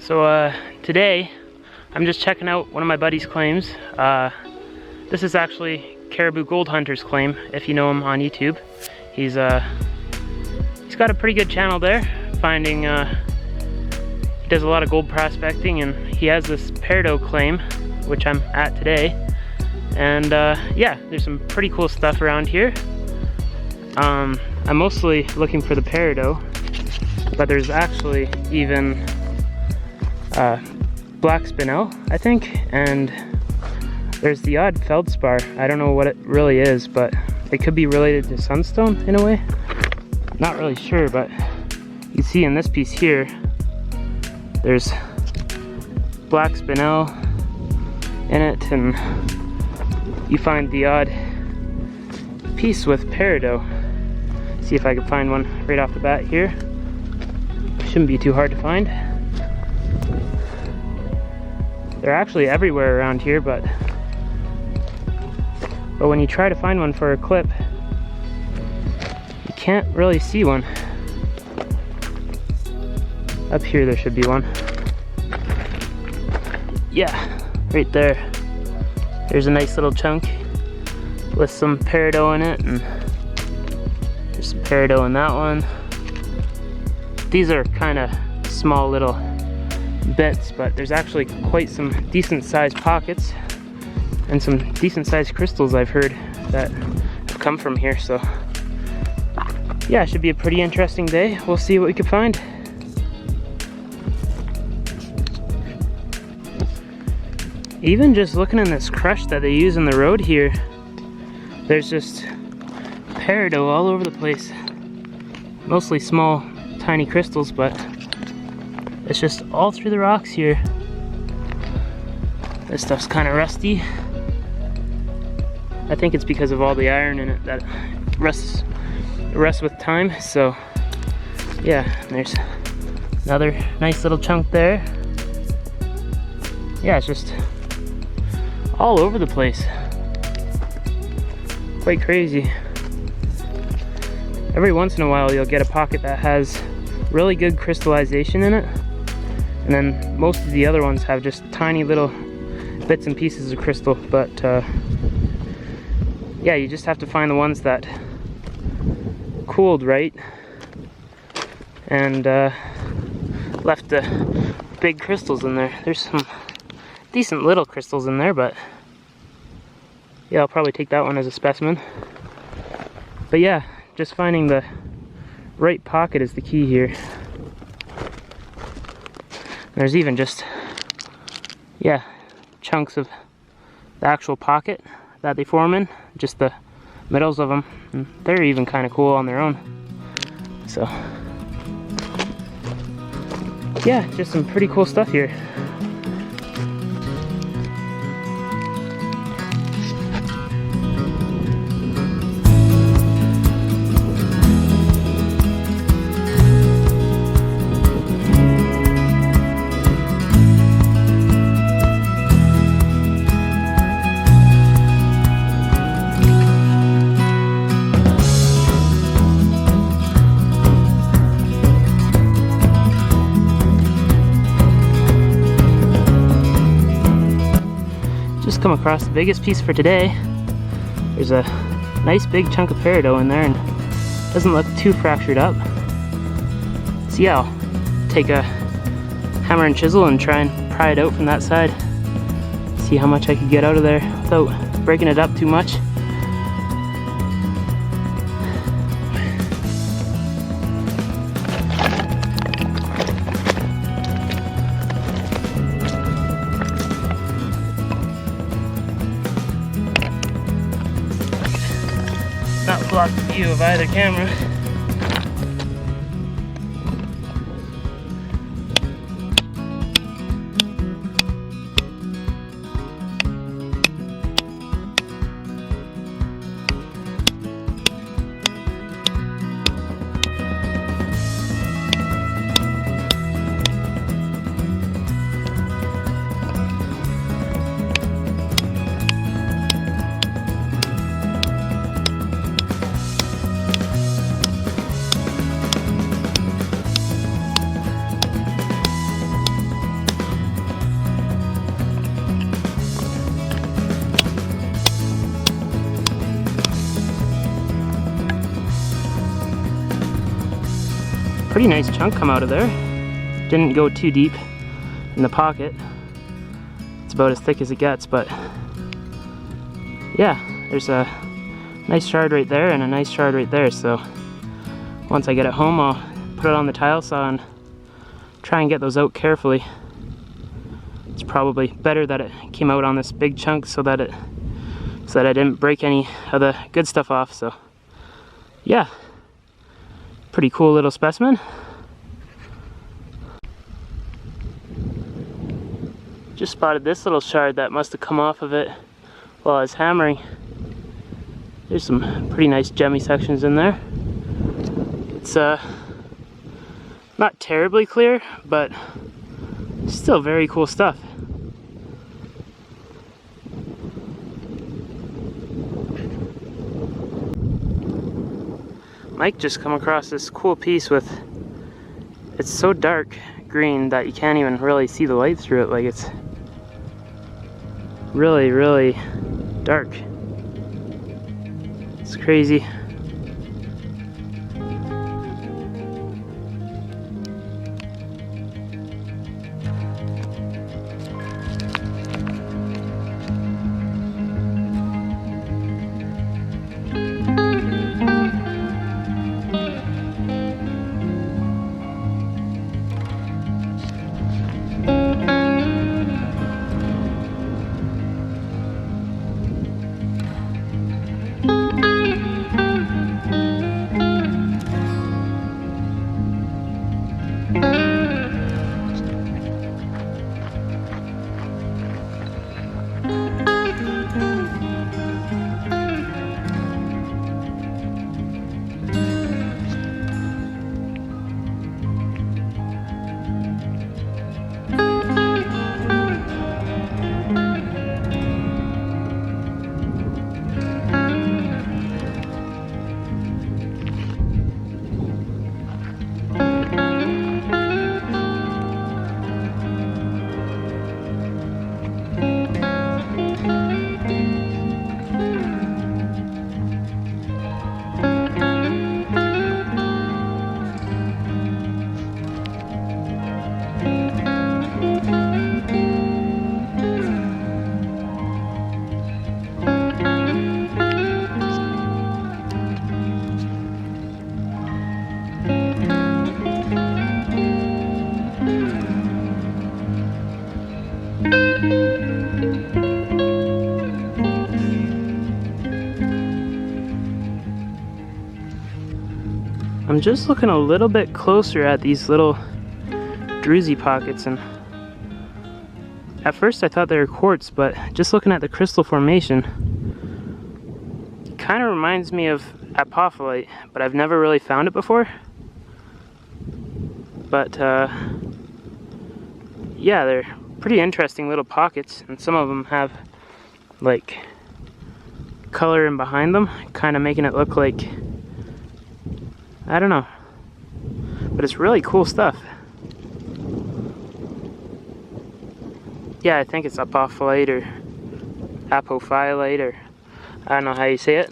Today I'm just checking out one of my buddy's claims. This is actually Cariboo Gold Hunter's claim, if you know him on YouTube. He's got a pretty good channel there, finding, he does a lot of gold prospecting, and he has this Peridot claim, which I'm at today. And yeah, there's some pretty cool stuff around here. I'm mostly looking for the Peridot, but there's actually even black spinel, I think, and there's the odd feldspar. I don't know what it really is, but it could be related to sunstone in a way. Not really sure, but you see in this piece here, there's black spinel in it, and you find the odd piece with Peridot. See if I can find one right off the bat here. Shouldn't be too hard to find. They're actually everywhere around here, but when you try to find one for a clip, you can't really see one. Up here there should be one. Yeah, right there. There's a nice little chunk with some Peridot in it, and there's some Peridot in that one. These are kind of small little bits, but there's actually quite some decent sized pockets and some decent sized crystals I've heard that have come from here. So yeah, it should be a pretty interesting day. We'll see what we can find. Even just looking in this crush that they use in the road here, there's just Peridot all over the place. Mostly small, tiny crystals, but it's just all through the rocks here. This stuff's kind of rusty. I think it's because of all the iron in it that rusts with time. So yeah, there's another nice little chunk there. Yeah, it's just all over the place. Quite crazy. Every once in a while you'll get a pocket that has really good crystallization in it, and then most of the other ones have just tiny little bits and pieces of crystal. But yeah, you just have to find the ones that cooled right and left the big crystals in there. There's some decent little crystals in there, but yeah, I'll probably take that one as a specimen. But yeah, just finding the right pocket is the key here. There's even just, yeah, chunks of the actual pocket that they form in, just the middles of them, and they're even kind of cool on their own. So yeah, just some pretty cool stuff here. Just come across the biggest piece for today. There's a nice big chunk of Peridot in there, and doesn't look too fractured up. So yeah, I'll take a hammer and chisel and try and pry it out from that side. See how much I could get out of there without breaking it up too much. Not block the view of either camera. pretty nice chunk come out of there. Didn't go too deep in the pocket. It's about as thick as it gets, but yeah, there's a nice shard right there and a nice shard right there. So once I get it home, I'll put it on the tile saw and try and get those out carefully. It's probably better that it came out on this big chunk so that I didn't break any of the good stuff off. So yeah, pretty cool little specimen. Just spotted this little shard that must have come off of it while I was hammering. There's some pretty nice gemmy sections in there. It's not terribly clear, but still very cool stuff. Mike just come across this cool piece with, it's so dark green that you can't even really see the light through it. Like, it's really, really dark. It's crazy. I'm just looking a little bit closer at these little druzy pockets, and at first I thought they were quartz, but just looking at the crystal formation, kind of reminds me of apophyllite, but I've never really found it before. But yeah, they're pretty interesting little pockets, and some of them have like color in behind them, kind of making it look like, I don't know, but it's really cool stuff. Yeah, I think it's apophyllite or apophyllite, or I don't know how you say it.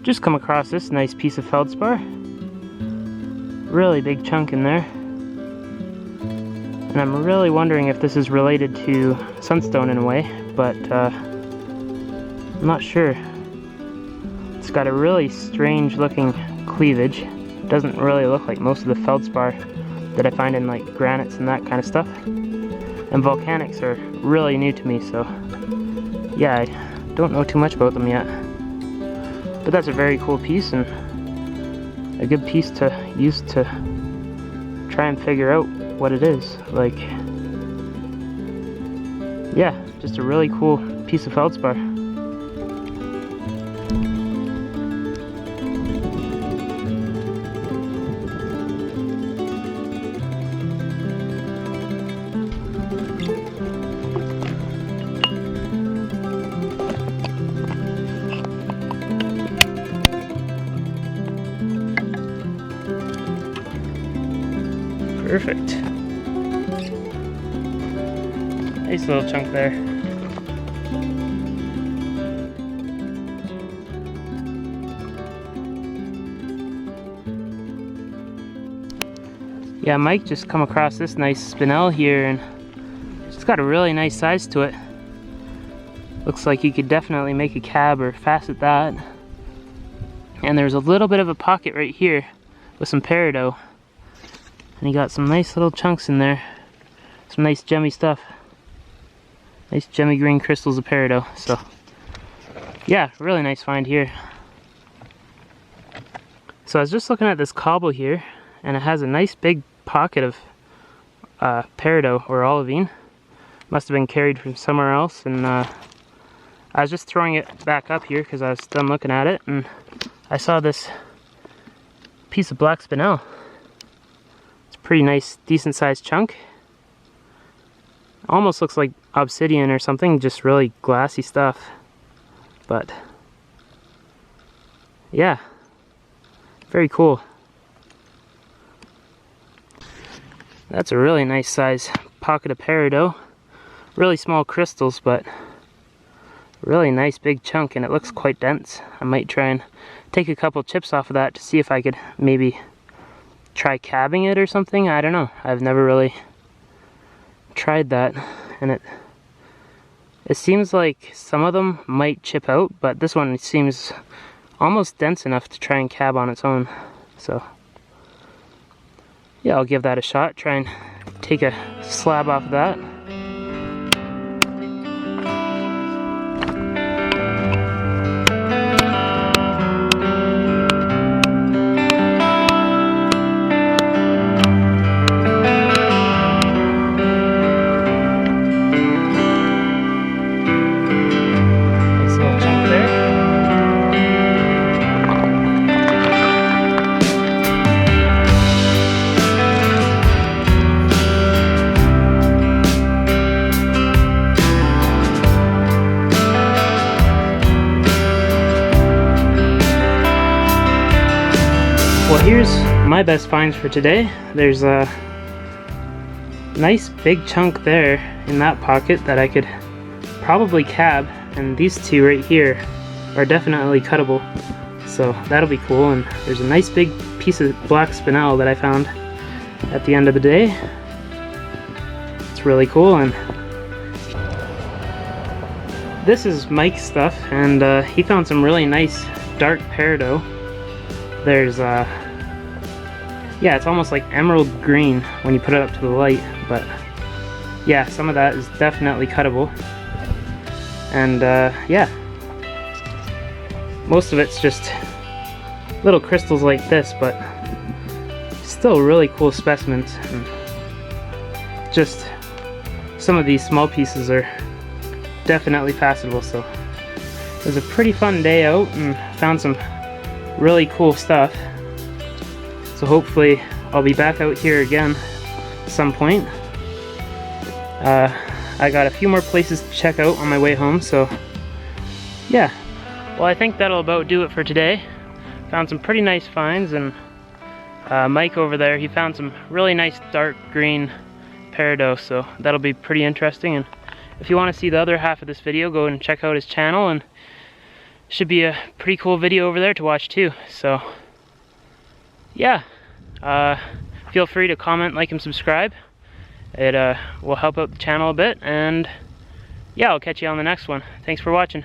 Just come across this nice piece of feldspar. Really big chunk in there. And I'm really wondering if this is related to sunstone in a way, but I'm not sure. It's got a really strange looking cleavage. It doesn't really look like most of the feldspar that I find in like granites and that kind of stuff. And volcanics are really new to me, so yeah, I don't know too much about them yet. But that's a very cool piece, and a good piece to use to try and figure out what it is. Like, yeah, just a really cool piece of feldspar. Perfect. Nice little chunk there. Yeah, Mike just come across this nice spinel here, and it's got a really nice size to it. Looks like you could definitely make a cab or facet that. And there's a little bit of a pocket right here with some peridot. And you got some nice little chunks in there. Some nice gemmy stuff. Nice gemmy green crystals of peridot. So, yeah, really nice find here. So I was just looking at this cobble here, and it has a nice big pocket of peridot or olivine. Must have been carried from somewhere else, and I was just throwing it back up here because I was done looking at it, and I saw this piece of black spinel. It's a pretty nice, decent sized chunk. Almost looks like obsidian or something, just really glassy stuff. But yeah, very cool. That's a really nice size pocket of peridot. Really small crystals, but really nice big chunk, and it looks quite dense. I might try and take a couple chips off of that to see if I could maybe try cabbing it or something. I don't know. I've never really tried that, and it seems like some of them might chip out, but this one seems almost dense enough to try and cab on its own. So yeah, I'll give that a shot, try and take a slab off of that. Well, here's my best finds for today. There's a nice big chunk there in that pocket that I could probably cab, and these two right here are definitely cuttable, so that'll be cool. And there's a nice big piece of black spinel that I found at the end of the day. It's really cool. And this is Mike's stuff, and he found some really nice dark peridot. There's yeah, it's almost like emerald green when you put it up to the light, but yeah, some of that is definitely cuttable. And yeah, most of it's just little crystals like this, but still really cool specimens. And just some of these small pieces are definitely facetable. So it was a pretty fun day out, and found some really cool stuff. So hopefully I'll be back out here again at some point. I got a few more places to check out on my way home, so yeah. Well, I think that'll about do it for today. Found some pretty nice finds, and Mike over there, he found some really nice dark green peridot, so that'll be pretty interesting. And if you want to see the other half of this video, go and check out his channel, and should be a pretty cool video over there to watch too. So yeah, feel free to comment, like, and subscribe. It will help out the channel a bit, and yeah, I'll catch you on the next one. Thanks for watching.